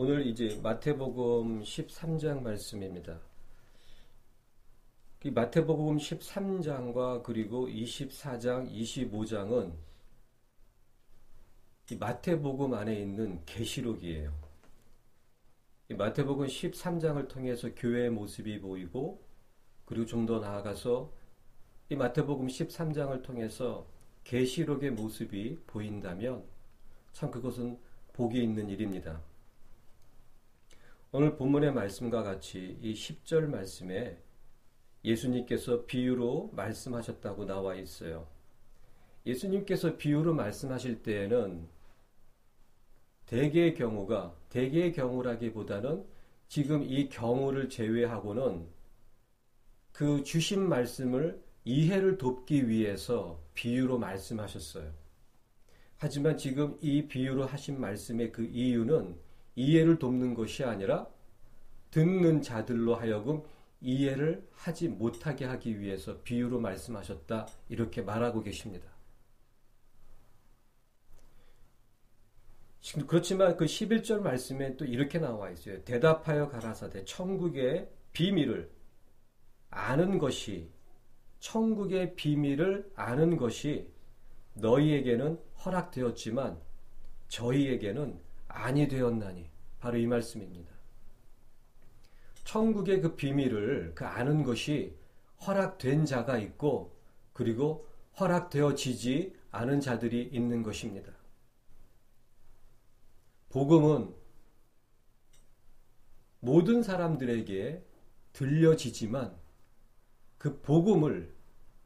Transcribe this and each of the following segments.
오늘 이제 마태복음 13장 말씀입니다. 이 마태복음 13장과 그리고 24장, 25장은 이 마태복음 안에 있는 계시록이에요. 이 마태복음 13장을 통해서 교회의 모습이 보이고, 그리고 좀 더 나아가서 이 마태복음 13장을 통해서 계시록의 모습이 보인다면 참 그것은 복이 있는 일입니다. 오늘 본문의 말씀과 같이 이 10절 말씀에 예수님께서 비유로 말씀하셨다고 나와 있어요. 예수님께서 비유로 말씀하실 때에는 대개의 경우라기보다는 지금 이 경우를 제외하고는 그 주신 말씀을 이해를 돕기 위해서 비유로 말씀하셨어요. 하지만 지금 이 비유로 하신 말씀의 그 이유는 이해를 돕는 것이 아니라 듣는 자들로 하여금 이해를 하지 못하게 하기 위해서 비유로 말씀하셨다, 이렇게 말하고 계십니다. 그렇지만 그 11절 말씀에 또 이렇게 나와 있어요. 대답하여 가라사대 천국의 비밀을 아는 것이 너희에게는 허락되었지만 저희에게는 아니 되었나니. 바로 이 말씀입니다. 천국의 그 비밀을 아는 것이 허락된 자가 있고, 그리고 허락되어지지 않은 자들이 있는 것입니다. 복음은 모든 사람들에게 들려지지만 그 복음을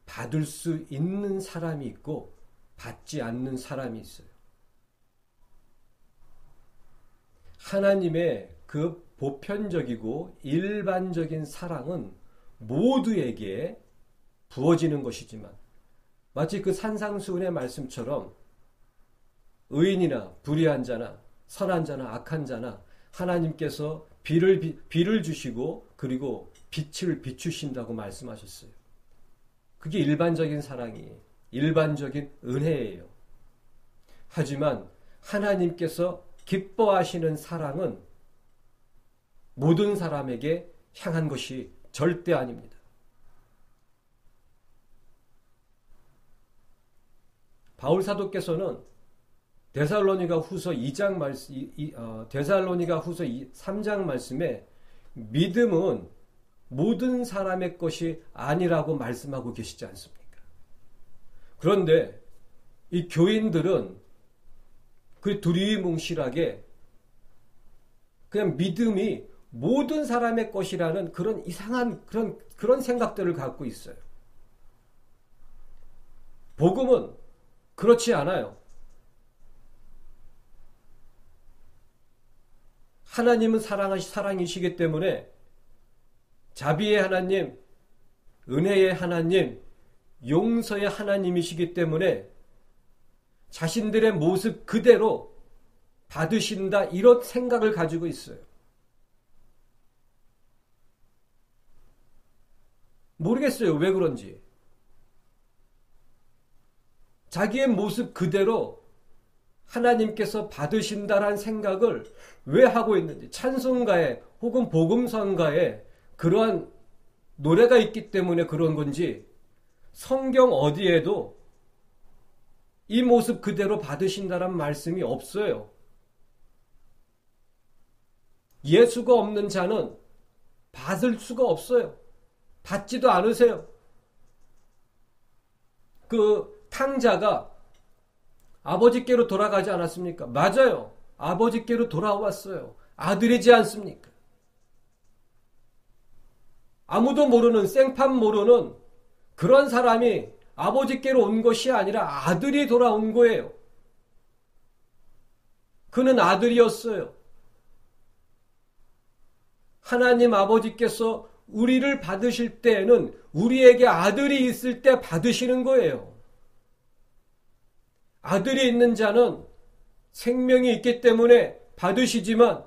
받을 수 있는 사람이 있고 받지 않는 사람이 있어요. 하나님의 그 보편적이고 일반적인 사랑은 모두에게 부어지는 것이지만, 마치 그 산상수훈의 말씀처럼 의인이나 불의한 자나 선한 자나 악한 자나 하나님께서 비를 주시고 그리고 빛을 비추신다고 말씀하셨어요. 그게 일반적인 사랑이, 일반적인 은혜예요. 하지만 하나님께서 기뻐하시는 사랑은 모든 사람에게 향한 것이 절대 아닙니다. 바울 사도께서는 데살로니가 후서 3장 말씀에 믿음은 모든 사람의 것이 아니라고 말씀하고 계시지 않습니까? 그런데 이 교인들은 그 두리뭉실하게 그냥 믿음이 모든 사람의 것이라는 그런 이상한 그런 생각들을 갖고 있어요. 복음은 그렇지 않아요. 하나님은 사랑이시기 때문에 자비의 하나님, 은혜의 하나님, 용서의 하나님이시기 때문에 자신들의 모습 그대로 받으신다, 이런 생각을 가지고 있어요. 모르겠어요, 왜 그런지. 자기의 모습 그대로 하나님께서 받으신다라는 생각을 왜 하고 있는지, 찬송가에 혹은 복음성가에 그러한 노래가 있기 때문에 그런 건지, 성경 어디에도 이 모습 그대로 받으신다란 말씀이 없어요. 예수가 없는 자는 받을 수가 없어요. 받지도 않으세요. 그 탕자가 아버지께로 돌아가지 않았습니까? 맞아요. 아버지께로 돌아왔어요. 아들이지 않습니까? 아무도 모르는, 생판 모르는 그런 사람이 아버지께로 온 것이 아니라 아들이 돌아온 거예요. 그는 아들이었어요. 하나님 아버지께서 우리를 받으실 때에는 우리에게 아들이 있을 때 받으시는 거예요. 아들이 있는 자는 생명이 있기 때문에 받으시지만,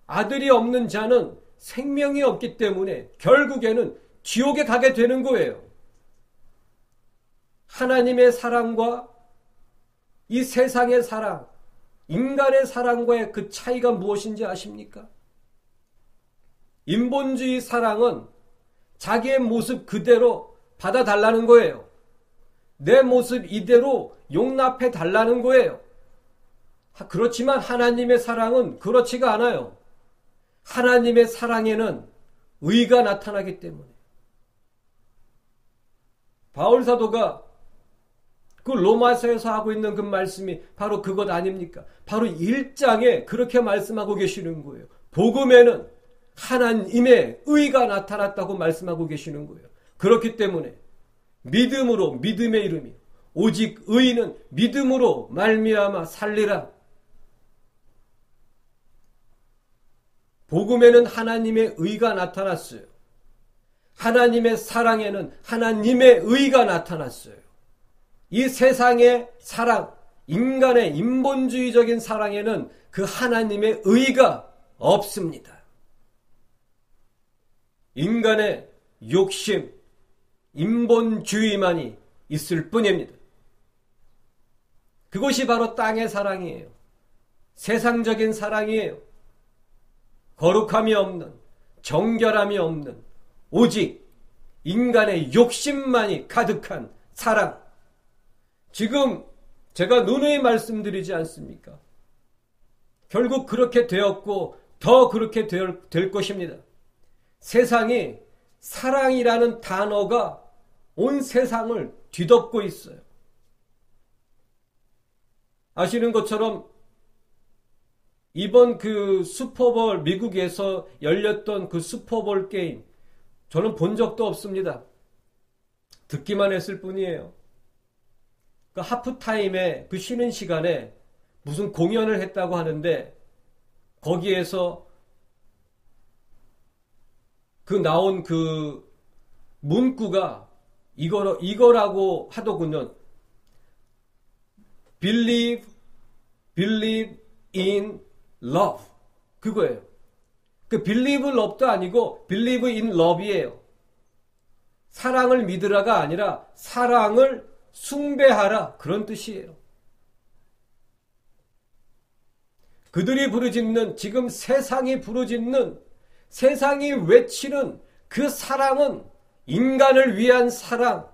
아들이 없는 자는 생명이 없기 때문에 결국에는 지옥에 가게 되는 거예요. 하나님의 사랑과 이 세상의 사랑, 인간의 사랑과의 그 차이가 무엇인지 아십니까? 인본주의 사랑은 자기의 모습 그대로 받아달라는 거예요. 내 모습 이대로 용납해 달라는 거예요. 그렇지만 하나님의 사랑은 그렇지가 않아요. 하나님의 사랑에는 의가 나타나기 때문에. 바울 사도가 그 로마서에서 하고 있는 그 말씀이 바로 그것 아닙니까? 바로 1장에 그렇게 말씀하고 계시는 거예요. 복음에는 하나님의 의가 나타났다고 말씀하고 계시는 거예요. 그렇기 때문에 믿음으로 믿음의 이름이 오직 의인은 믿음으로 말미암아 살리라. 복음에는 하나님의 의가 나타났어요. 하나님의 사랑에는 하나님의 의가 나타났어요. 이 세상의 사랑, 인간의 인본주의적인 사랑에는 그 하나님의 의가 없습니다. 인간의 욕심, 인본주의만이 있을 뿐입니다. 그것이 바로 땅의 사랑이에요. 세상적인 사랑이에요. 거룩함이 없는, 정결함이 없는, 오직 인간의 욕심만이 가득한 사랑. 지금 제가 누누이 말씀드리지 않습니까? 결국 그렇게 되었고 더 그렇게 될 것입니다. 세상이 사랑이라는 단어가 온 세상을 뒤덮고 있어요. 아시는 것처럼 이번 그 슈퍼볼, 미국에서 열렸던 그 슈퍼볼 게임, 저는 본 적도 없습니다. 듣기만 했을 뿐이에요. 그 하프타임에 그 쉬는 시간에 무슨 공연을 했다고 하는데 거기에서 그 나온 그 문구가 이거라고 하더군요. Believe in love. 그거예요. 그 believe love도 아니고 believe in love이에요. 사랑을 믿으라가 아니라 사랑을 숭배하라. 그런 뜻이에요. 그들이 부르짖는, 지금 세상이 부르짖는, 세상이 외치는 그 사랑은 인간을 위한 사랑,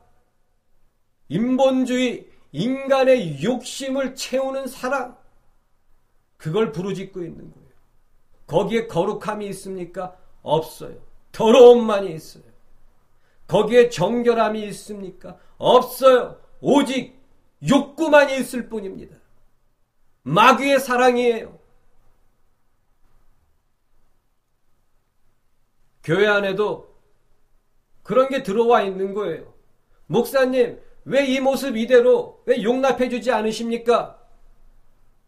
인본주의, 인간의 욕심을 채우는 사랑, 그걸 부르짖고 있는 거예요. 거기에 거룩함이 있습니까? 없어요. 더러움만이 있어요. 거기에 정결함이 있습니까? 없어요. 오직 욕구만이 있을 뿐입니다. 마귀의 사랑이에요. 교회 안에도 그런 게 들어와 있는 거예요. 목사님, 왜 이 모습 이대로 왜 용납해 주지 않으십니까?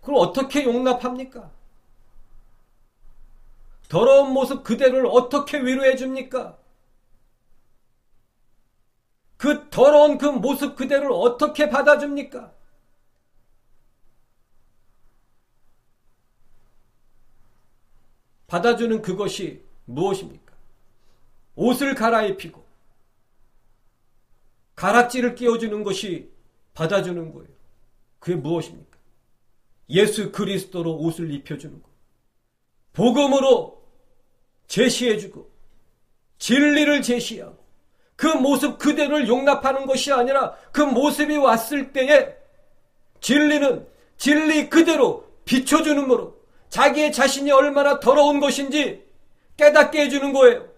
그걸 어떻게 용납합니까? 더러운 모습 그대로를 어떻게 위로해 줍니까? 그 더러운 그 모습 그대로를 어떻게 받아줍니까? 받아주는 그것이 무엇입니까? 옷을 갈아입히고 가락지를 끼워주는 것이 받아주는 거예요. 그게 무엇입니까? 예수 그리스도로 옷을 입혀주는 거예요. 복음으로 제시해주고 진리를 제시하고 그 모습 그대로를 용납하는 것이 아니라 그 모습이 왔을 때에 진리는 진리 그대로 비춰주는으로 자기의 자신이 얼마나 더러운 것인지 깨닫게 해주는 거예요.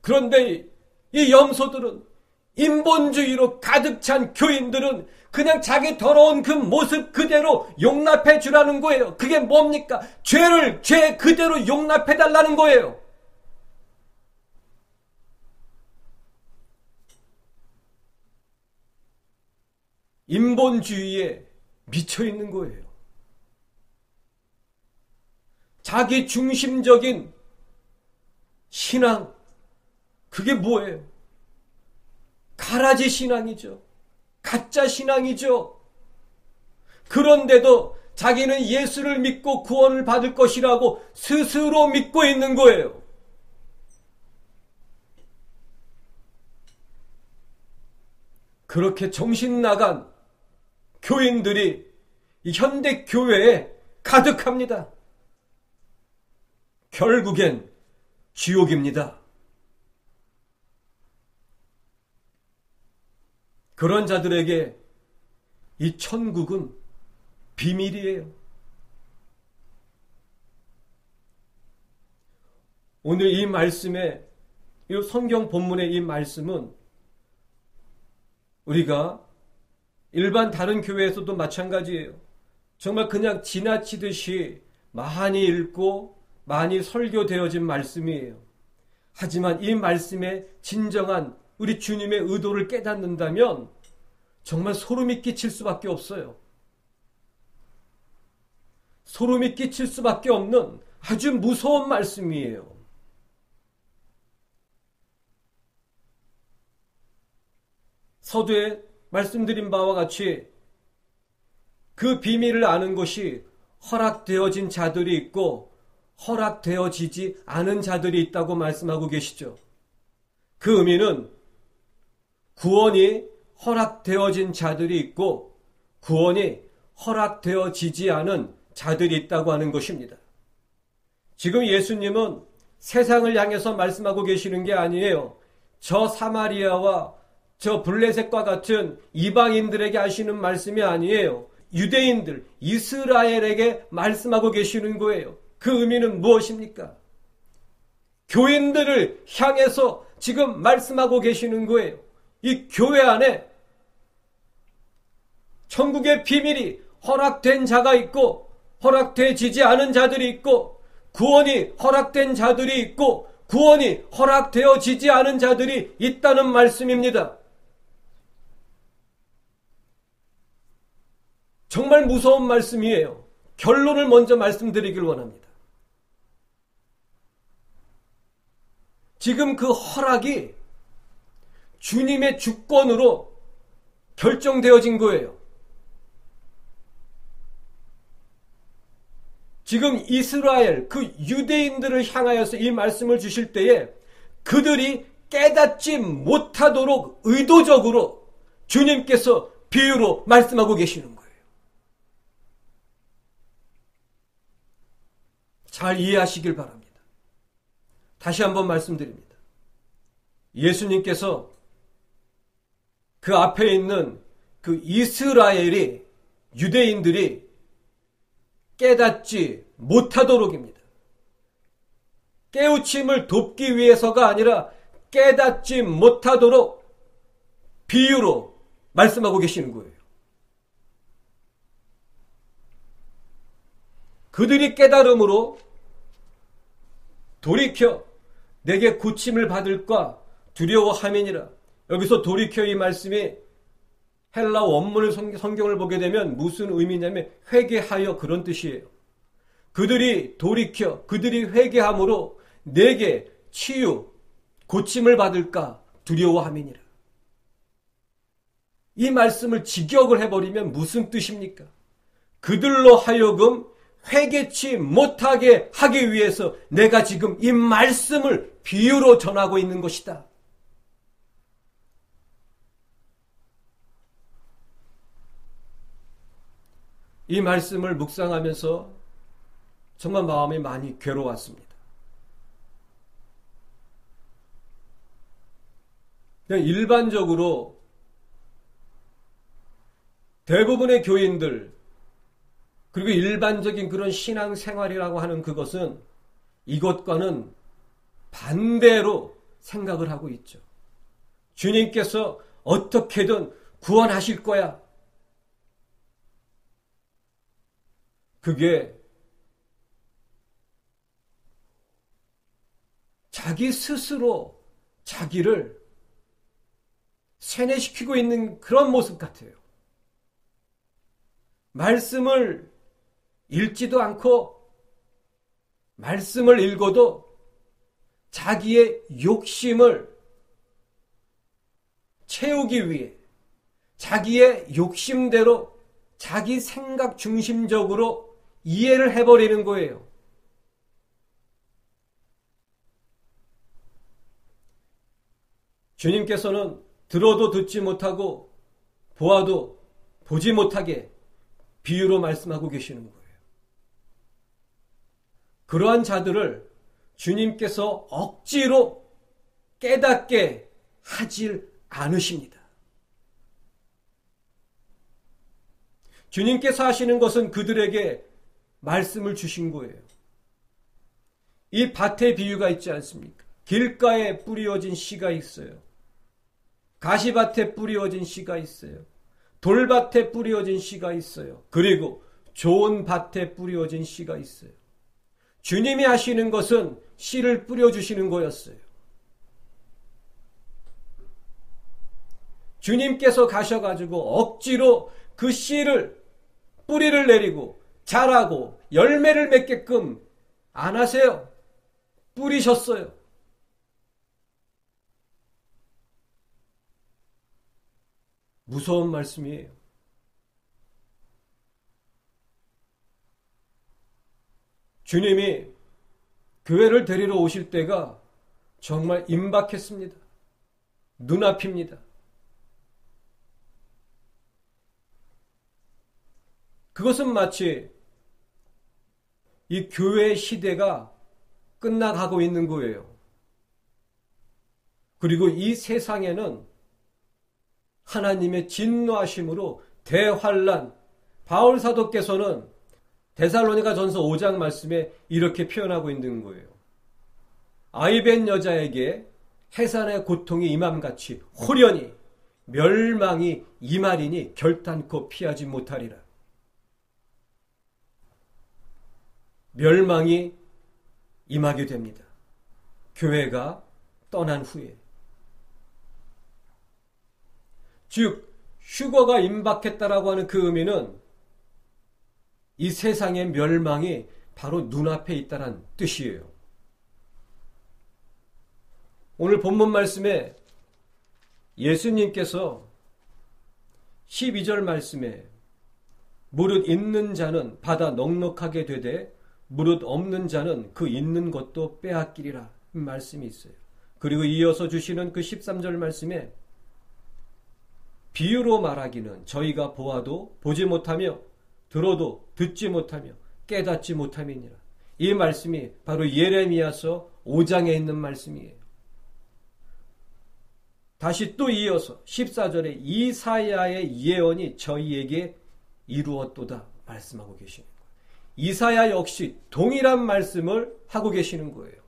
그런데 이 염소들은, 인본주의로 가득 찬 교인들은 그냥 자기 더러운 그 모습 그대로 용납해 주라는 거예요. 그게 뭡니까? 죄를 죄 그대로 용납해 달라는 거예요. 인본주의에 미쳐 있는 거예요. 자기 중심적인 신앙, 그게 뭐예요? 가라지 신앙이죠. 가짜 신앙이죠. 그런데도 자기는 예수를 믿고 구원을 받을 것이라고 스스로 믿고 있는 거예요. 그렇게 정신 나간 교인들이 이 현대 교회에 가득합니다. 결국엔 지옥입니다. 그런 자들에게 이 천국은 비밀이에요. 오늘 이 말씀에, 이 성경 본문의 이 말씀은 우리가 일반 다른 교회에서도 마찬가지예요. 정말 그냥 지나치듯이 많이 읽고 많이 설교되어진 말씀이에요. 하지만 이 말씀의 진정한 우리 주님의 의도를 깨닫는다면 정말 소름이 끼칠 수밖에 없어요. 소름이 끼칠 수밖에 없는 아주 무서운 말씀이에요. 서두에 말씀드린 바와 같이 그 비밀을 아는 것이 허락되어진 자들이 있고 허락되어지지 않은 자들이 있다고 말씀하고 계시죠. 그 의미는 구원이 허락되어진 자들이 있고 구원이 허락되어지지 않은 자들이 있다고 하는 것입니다. 지금 예수님은 세상을 향해서 말씀하고 계시는 게 아니에요. 저 사마리아와 저 블레셋과 같은 이방인들에게 하시는 말씀이 아니에요. 유대인들, 이스라엘에게 말씀하고 계시는 거예요. 그 의미는 무엇입니까? 교인들을 향해서 지금 말씀하고 계시는 거예요. 이 교회 안에 천국의 비밀이 허락된 자가 있고 허락되지지 않은 자들이 있고 구원이 허락된 자들이 있고 구원이 허락되어지지 않은 자들이 있다는 말씀입니다. 정말 무서운 말씀이에요. 결론을 먼저 말씀드리길 원합니다. 지금 그 허락이 주님의 주권으로 결정되어진 거예요. 지금 이스라엘, 그 유대인들을 향하여서 이 말씀을 주실 때에 그들이 깨닫지 못하도록 의도적으로 주님께서 비유로 말씀하고 계시는 거예요. 잘 이해하시길 바랍니다. 다시 한번 말씀드립니다. 예수님께서 그 앞에 있는 그 이스라엘이, 유대인들이 깨닫지 못하도록입니다. 깨우침을 돕기 위해서가 아니라 깨닫지 못하도록 비유로 말씀하고 계시는 거예요. 그들이 깨달음으로 돌이켜 내게 고침을 받을까 두려워함이니라. 여기서 돌이켜 이 말씀이 헬라 원문을 성경을 보게 되면 무슨 의미냐면 회개하여, 그런 뜻이에요. 그들이 돌이켜, 그들이 회개함으로 내게 치유, 고침을 받을까 두려워함이니라. 이 말씀을 직역을 해버리면 무슨 뜻입니까? 그들로 하여금 회개치 못하게 하기 위해서 내가 지금 이 말씀을 비유로 전하고 있는 것이다. 이 말씀을 묵상하면서 정말 마음이 많이 괴로웠습니다. 그냥 일반적으로 대부분의 교인들, 그리고 일반적인 그런 신앙생활이라고 하는 그것은 이것과는 반대로 생각을 하고 있죠. 주님께서 어떻게든 구원하실 거야. 그게 자기 스스로 자기를 세뇌시키고 있는 그런 모습 같아요. 말씀을 읽지도 않고 말씀을 읽어도 자기의 욕심을 채우기 위해 자기의 욕심대로 자기 생각 중심적으로 이해를 해버리는 거예요. 주님께서는 들어도 듣지 못하고 보아도 보지 못하게 비유로 말씀하고 계시는 거예요. 그러한 자들을 주님께서 억지로 깨닫게 하질 않으십니다. 주님께서 하시는 것은 그들에게 말씀을 주신 거예요. 이 밭의 비유가 있지 않습니까? 길가에 뿌려진 씨가 있어요. 가시밭에 뿌려진 씨가 있어요. 돌밭에 뿌려진 씨가 있어요. 그리고 좋은 밭에 뿌려진 씨가 있어요. 주님이 하시는 것은 씨를 뿌려주시는 거였어요. 주님께서 가셔가지고 억지로 그 씨를 뿌리를 내리고 자라고 열매를 맺게끔 안 하세요. 뿌리셨어요. 무서운 말씀이에요. 주님이 교회를 데리러 오실 때가 정말 임박했습니다. 눈앞입니다. 그것은 마치 이 교회의 시대가 끝나가고 있는 거예요. 그리고 이 세상에는 하나님의 진노하심으로 대환란, 바울 사도께서는 데살로니가 전서 5장 말씀에 이렇게 표현하고 있는 거예요. 아이벤 여자에게 해산의 고통이 임함같이 호련히 멸망이 임하리니 결단코 피하지 못하리라. 멸망이 임하게 됩니다. 교회가 떠난 후에. 즉 휴거가 임박했다라고 하는 그 의미는 이 세상의 멸망이 바로 눈앞에 있다는 뜻이에요. 오늘 본문 말씀에 예수님께서 12절 말씀에 무릇 있는 자는 받아 넉넉하게 되되 무릇 없는 자는 그 있는 것도 빼앗기리라 말씀이 있어요. 그리고 이어서 주시는 그 13절 말씀에 비유로 말하기는 저희가 보아도 보지 못하며 들어도 듣지 못하며 깨닫지 못함이니라. 이 말씀이 바로 예레미야서 5장에 있는 말씀이에요. 다시 또 이어서 14절에 이사야의 예언이 저희에게 이루었도다 말씀하고 계시는 거예요. 이사야 역시 동일한 말씀을 하고 계시는 거예요.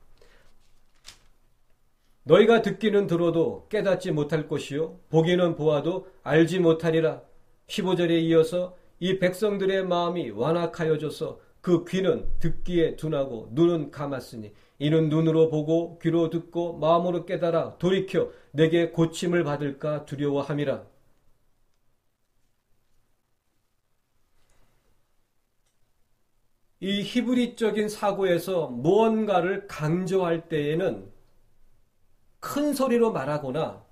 너희가 듣기는 들어도 깨닫지 못할 것이요 보기는 보아도 알지 못하리라. 15절에 이어서 이 백성들의 마음이 완악하여져서 그 귀는 듣기에 둔하고 눈은 감았으니 이는 눈으로 보고 귀로 듣고 마음으로 깨달아 돌이켜 내게 고침을 받을까 두려워함이라. 이 히브리적인 사고에서 무언가를 강조할 때에는 큰 소리로 말하거나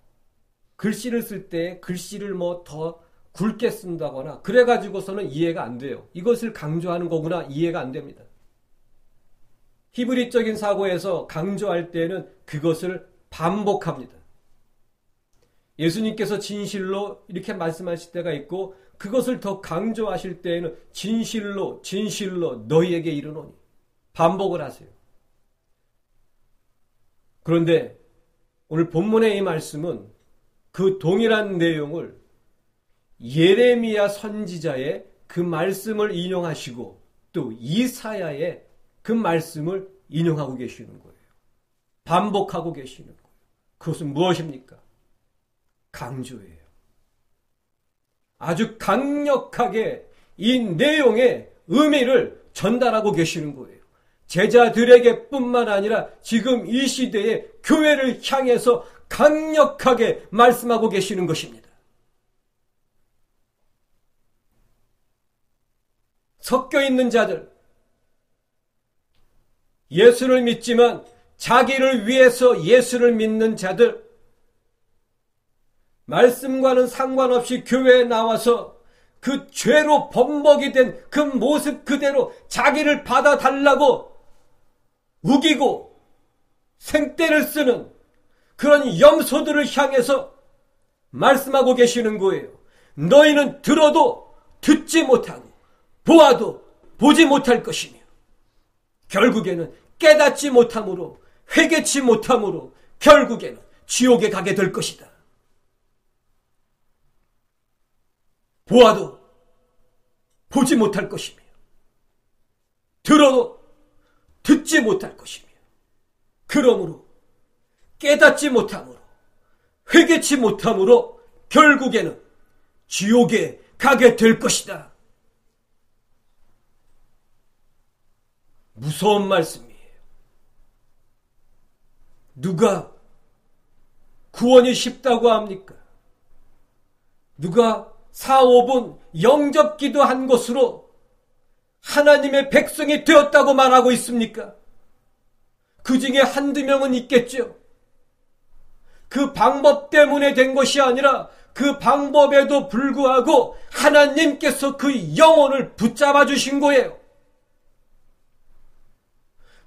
글씨를 쓸 때 글씨를 더 굵게 쓴다거나 그래가지고서는 이해가 안 돼요. 이것을 강조하는 거구나 이해가 안 됩니다. 히브리적인 사고에서 강조할 때는 그것을 반복합니다. 예수님께서 진실로 이렇게 말씀하실 때가 있고 그것을 더 강조하실 때에는 진실로 진실로 너희에게 이르노니 반복을 하세요. 그런데 오늘 본문의 이 말씀은 그 동일한 내용을 예레미야 선지자의 그 말씀을 인용하시고 또 이사야의 그 말씀을 인용하고 계시는 거예요. 반복하고 계시는 거예요. 그것은 무엇입니까? 강조예요. 아주 강력하게 이 내용의 의미를 전달하고 계시는 거예요. 제자들에게 뿐만 아니라 지금 이 시대의 교회를 향해서 강력하게 말씀하고 계시는 것입니다. 섞여 있는 자들, 예수를 믿지만 자기를 위해서 예수를 믿는 자들, 말씀과는 상관없이 교회에 나와서 그 죄로 범벅이 된 그 모습 그대로 자기를 받아달라고 우기고 생떼를 쓰는 그런 염소들을 향해서 말씀하고 계시는 거예요. 너희는 들어도 듣지 못하고 보아도 보지 못할 것이며 결국에는 깨닫지 못함으로 회개치 못함으로 결국에는 지옥에 가게 될 것이다. 보아도 보지 못할 것이며 들어도 듣지 못할 것이며 그러므로 깨닫지 못함으로 회개치 못함으로 결국에는 지옥에 가게 될 것이다. 무서운 말씀이에요. 누가 구원이 쉽다고 합니까? 누가 4, 5분 영접기도 한 것으로 하나님의 백성이 되었다고 말하고 있습니까? 그 중에 한두 명은 있겠죠. 그 방법 때문에 된 것이 아니라 그 방법에도 불구하고 하나님께서 그 영혼을 붙잡아 주신 거예요.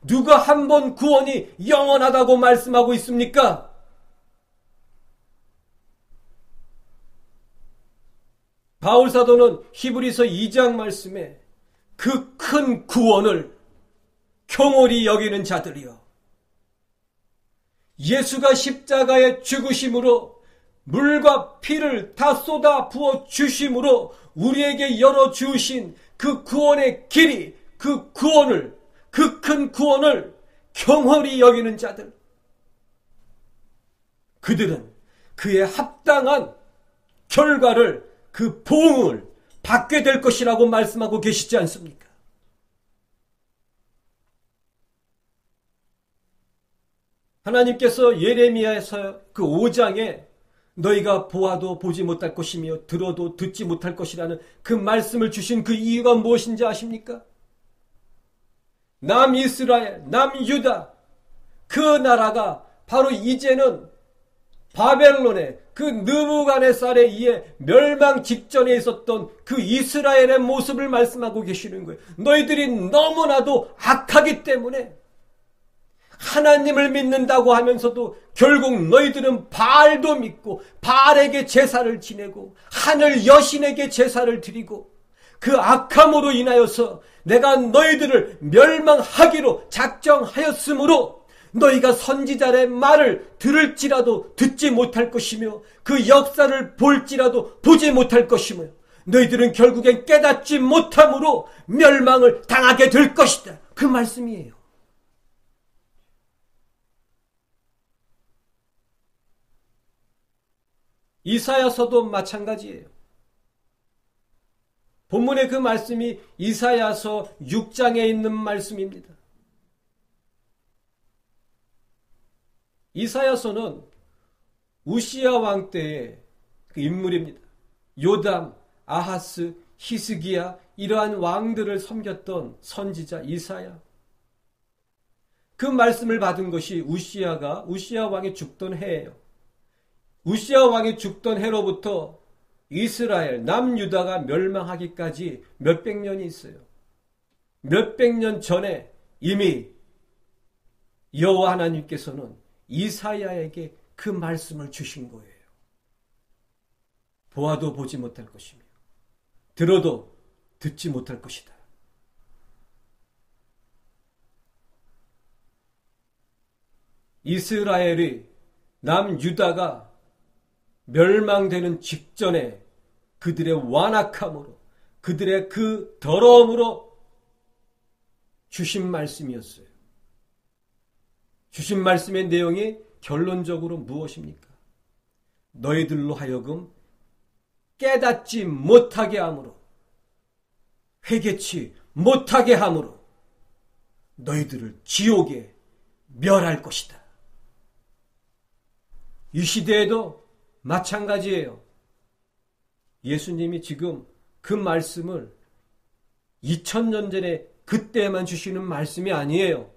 누가 한 번 구원이 영원하다고 말씀하고 있습니까? 바울사도는 히브리서 2장 말씀에 그 큰 구원을 경홀히 여기는 자들이여 예수가 십자가에 죽으심으로 물과 피를 다 쏟아 부어 주심으로 우리에게 열어주신 그 구원의 길이 그 구원을 그 큰 구원을 경홀히 여기는 자들 그들은 그에 합당한 결과를 그 보응을 받게 될 것이라고 말씀하고 계시지 않습니까? 하나님께서 예레미야에서 그 5장에 너희가 보아도 보지 못할 것이며 들어도 듣지 못할 것이라는 그 말씀을 주신 그 이유가 무엇인지 아십니까? 남이스라엘, 남유다 그 나라가 바로 이제는 바벨론의 그 느부갓네살에 의해 멸망 직전에 있었던 그 이스라엘의 모습을 말씀하고 계시는 거예요. 너희들이 너무나도 악하기 때문에 하나님을 믿는다고 하면서도 결국 너희들은 바알도 믿고 바알에게 제사를 지내고 하늘 여신에게 제사를 드리고 그 악함으로 인하여서 내가 너희들을 멸망하기로 작정하였으므로 너희가 선지자의 말을 들을지라도 듣지 못할 것이며 그 역사를 볼지라도 보지 못할 것이며 너희들은 결국엔 깨닫지 못함으로 멸망을 당하게 될 것이다. 그 말씀이에요. 이사야서도 마찬가지예요. 본문의 그 말씀이 이사야서 6장에 있는 말씀입니다. 이사야서는 우시야 왕 때의 그 인물입니다. 요담, 아하스, 히스기야 이러한 왕들을 섬겼던 선지자 이사야. 그 말씀을 받은 것이 우시야 왕이 죽던 해예요. 우시야 왕이 죽던 해로부터 이스라엘, 남유다가 멸망하기까지 몇백 년이 있어요. 몇백 년 전에 이미 여호와 하나님께서는 이사야에게 그 말씀을 주신 거예요. 보아도 보지 못할 것이며 들어도 듣지 못할 것이다. 이스라엘이 남유다가 멸망되는 직전에 그들의 완악함으로 그들의 그 더러움으로 주신 말씀이었어요. 주신 말씀의 내용이 결론적으로 무엇입니까? 너희들로 하여금 깨닫지 못하게 함으로 회개치 못하게 함으로 너희들을 지옥에 멸할 것이다. 이 시대에도 마찬가지예요. 예수님이 지금 그 말씀을 2000년 전에 그때만 주시는 말씀이 아니에요.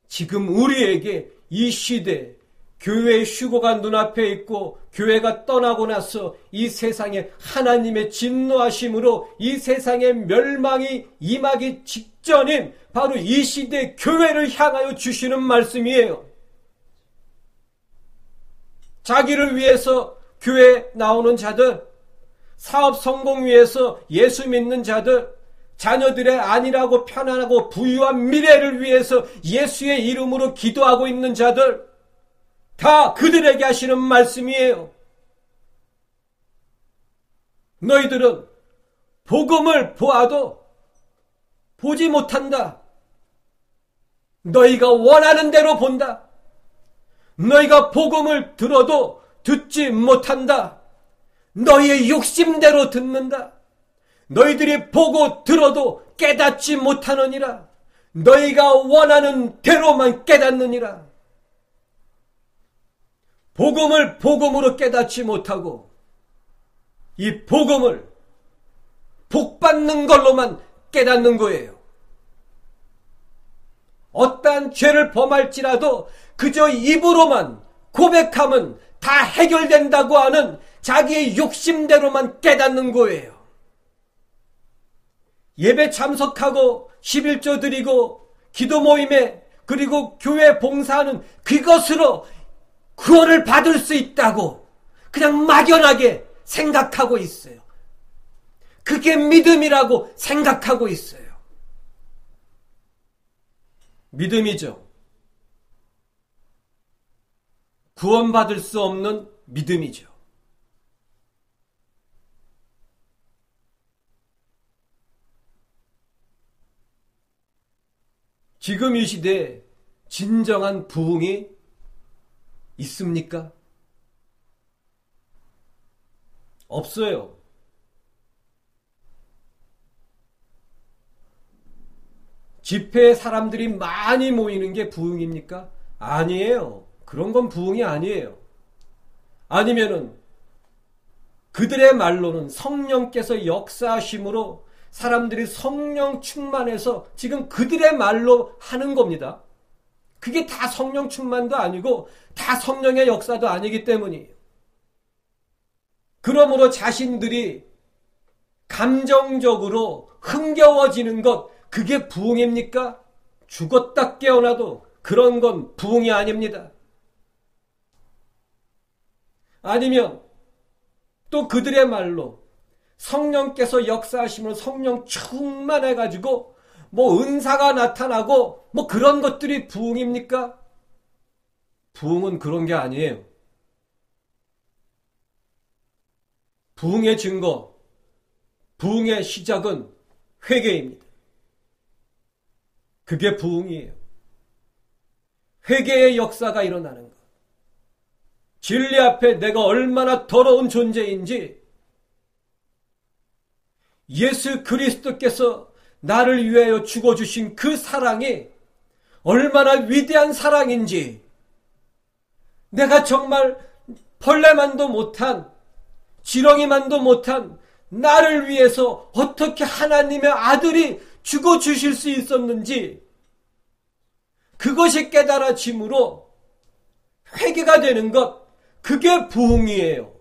지금 우리에게 이 시대 교회의 휴거가 눈앞에 있고 교회가 떠나고 나서 이 세상에 하나님의 진노하심으로 이 세상의 멸망이 임하기 직전인 바로 이 시대 교회를 향하여 주시는 말씀이에요. 자기를 위해서 교회에 나오는 자들, 사업 성공 위해서 예수 믿는 자들, 자녀들의 안일하고 편안하고 부유한 미래를 위해서 예수의 이름으로 기도하고 있는 자들, 다 그들에게 하시는 말씀이에요. 너희들은 복음을 보아도 보지 못한다. 너희가 원하는 대로 본다. 너희가 복음을 들어도 듣지 못한다. 너희의 욕심대로 듣는다. 너희들이 보고 들어도 깨닫지 못하느니라. 너희가 원하는 대로만 깨닫느니라. 복음을 복음으로 깨닫지 못하고 이 복음을 복받는 걸로만 깨닫는 거예요. 어떠한 죄를 범할지라도 그저 입으로만 고백하면 다 해결된다고 하는 자기의 욕심대로만 깨닫는 거예요. 예배 참석하고 11조 드리고 기도 모임에 그리고 교회 봉사하는 그것으로 구원을 받을 수 있다고 그냥 막연하게 생각하고 있어요. 그게 믿음이라고 생각하고 있어요. 믿음이죠. 구원받을 수 없는 믿음이죠. 지금 이 시대에 진정한 부흥이 있습니까? 없어요. 집회에 사람들이 많이 모이는 게 부흥입니까? 아니에요. 그런 건 부흥이 아니에요. 아니면은 그들의 말로는 성령께서 역사하심으로 사람들이 성령 충만해서 지금 그들의 말로 하는 겁니다. 그게 다 성령 충만도 아니고 다 성령의 역사도 아니기 때문이에요. 그러므로 자신들이 감정적으로 흥겨워지는 것, 그게 부흥입니까? 죽었다 깨어나도 그런 건 부흥이 아닙니다. 아니면 또 그들의 말로 성령께서 역사하시면 성령 충만해가지고 뭐 은사가 나타나고 뭐 그런 것들이 부흥입니까? 부흥은 그런 게 아니에요. 부흥의 증거, 부흥의 시작은 회개입니다. 그게 부흥이에요. 회개의 역사가 일어나는 것. 진리 앞에 내가 얼마나 더러운 존재인지 예수 그리스도께서 나를 위하여 죽어주신 그 사랑이 얼마나 위대한 사랑인지 내가 정말 벌레만도 못한 지렁이만도 못한 나를 위해서 어떻게 하나님의 아들이 죽어주실 수 있었는지 그것이 깨달아짐으로 회개가 되는 것, 그게 부흥이에요.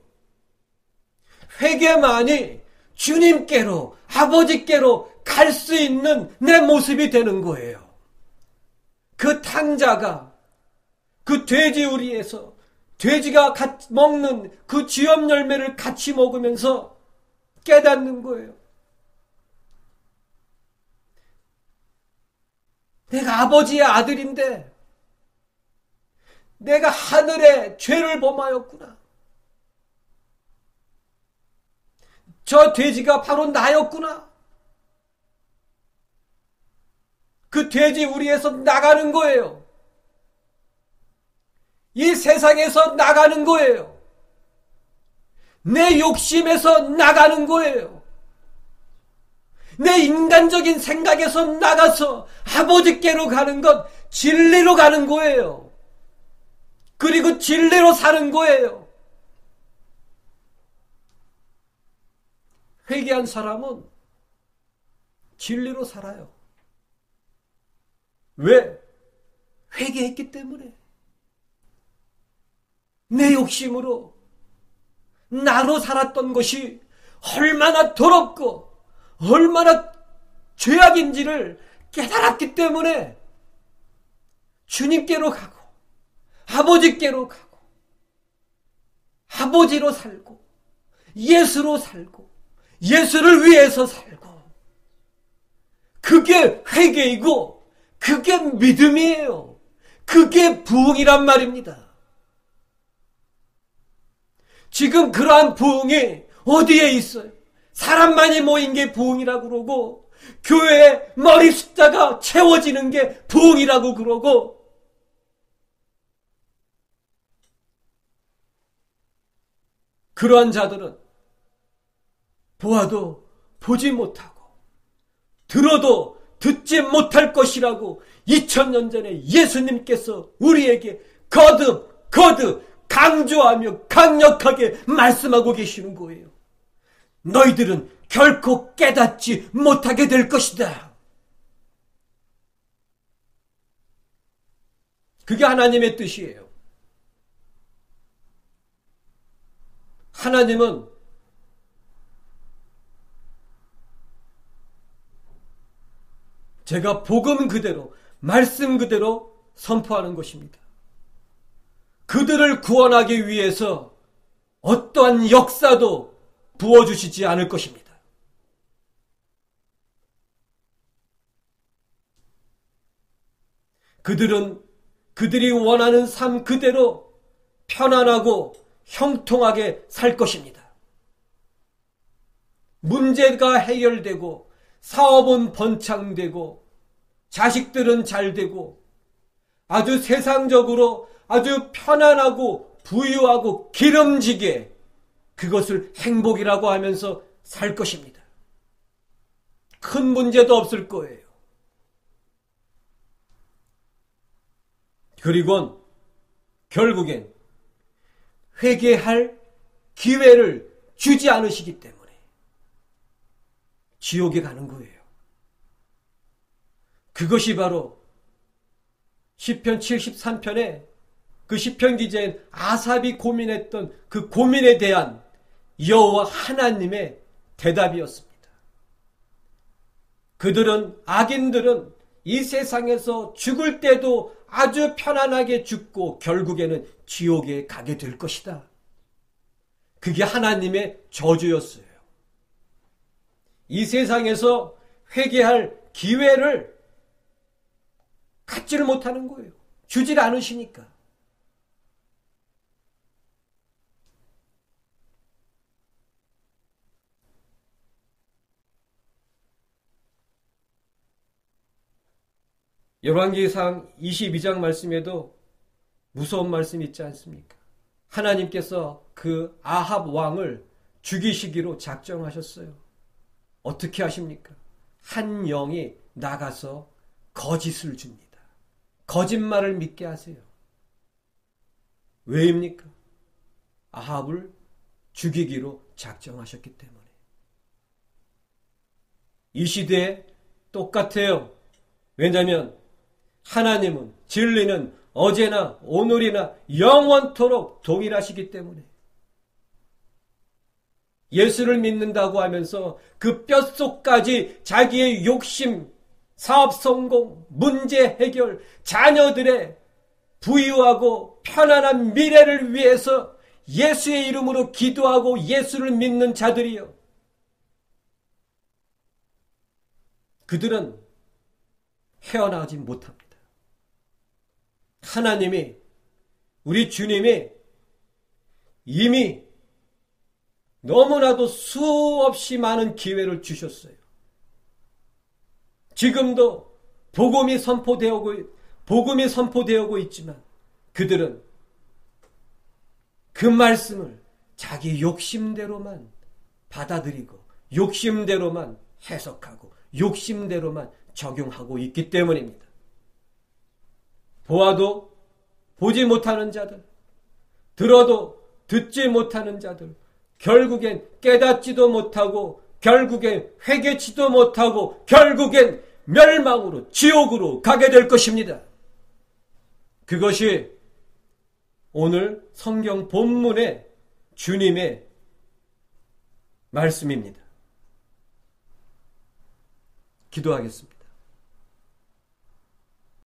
회개만이 주님께로, 아버지께로 갈 수 있는 내 모습이 되는 거예요. 그 탕자가 그 돼지 우리에서 돼지가 먹는 그 쥐염 열매를 같이 먹으면서 깨닫는 거예요. 내가 아버지의 아들인데 내가 하늘의 죄를 범하였구나. 저 돼지가 바로 나였구나. 그 돼지 우리에서 나가는 거예요. 이 세상에서 나가는 거예요. 내 욕심에서 나가는 거예요. 내 인간적인 생각에서 나가서 아버지께로 가는 것, 진리로 가는 거예요. 그리고 진리로 사는 거예요. 회개한 사람은 진리로 살아요. 왜? 회개했기 때문에. 내 욕심으로 나로 살았던 것이 얼마나 더럽고 얼마나 죄악인지를 깨달았기 때문에 주님께로 가고 아버지께로 가고 아버지로 살고 예수로 살고 예수를 위해서 살고 그게 회개이고 그게 믿음이에요. 그게 부흥이란 말입니다. 지금 그러한 부흥이 어디에 있어요? 사람만이 모인 게 부흥이라고 그러고 교회의 머리 숫자가 채워지는 게 부흥이라고 그러고 그러한 자들은 보아도 보지 못하고 들어도 듣지 못할 것이라고 2000년 전에 예수님께서 우리에게 거듭 강조하며 강력하게 말씀하고 계시는 거예요. 너희들은 결코 깨닫지 못하게 될 것이다. 그게 하나님의 뜻이에요. 하나님은 제가 복음 그대로, 말씀 그대로 선포하는 것입니다. 그들을 구원하기 위해서 어떠한 역사도 부어주시지 않을 것입니다. 그들은 그들이 원하는 삶 그대로 편안하고 형통하게 살 것입니다. 문제가 해결되고 사업은 번창되고 자식들은 잘되고 아주 세상적으로 아주 편안하고 부유하고 기름지게 그것을 행복이라고 하면서 살 것입니다. 큰 문제도 없을 거예요. 그리고 결국엔 회개할 기회를 주지 않으시기 때문에 지옥에 가는 거예요. 그것이 바로 시편 73편에 그 시편 기자인 아삽이 고민했던 그 고민에 대한 여호와 하나님의 대답이었습니다. 악인들은 이 세상에서 죽을 때도 아주 편안하게 죽고 결국에는 지옥에 가게 될 것이다. 그게 하나님의 저주였어요. 이 세상에서 회개할 기회를 갖지를 못하는 거예요. 주질 않으시니까. 열왕기상 22장 말씀에도 무서운 말씀이 있지 않습니까? 하나님께서 그 아합 왕을 죽이시기로 작정하셨어요. 어떻게 하십니까? 한 영이 나가서 거짓을 줍니다. 거짓말을 믿게 하세요. 왜입니까? 아합을 죽이기로 작정하셨기 때문에. 이 시대에 똑같아요. 왜냐하면 하나님은 진리는 어제나 오늘이나 영원토록 동일하시기 때문에 예수를 믿는다고 하면서 그 뼛속까지 자기의 욕심, 사업 성공, 문제 해결, 자녀들의 부유하고 편안한 미래를 위해서 예수의 이름으로 기도하고 예수를 믿는 자들이요. 그들은 헤어나오지 못합니다. 하나님이, 우리 주님이 이미 너무나도 수없이 많은 기회를 주셨어요. 지금도 복음이 선포되고 있지만 그들은 그 말씀을 자기 욕심대로만 받아들이고 욕심대로만 해석하고 욕심대로만 적용하고 있기 때문입니다. 보아도 보지 못하는 자들, 들어도 듣지 못하는 자들, 결국엔 깨닫지도 못하고 결국엔 회개치도 못하고 결국엔 멸망으로 지옥으로 가게 될 것입니다. 그것이 오늘 성경 본문의 주님의 말씀입니다. 기도하겠습니다.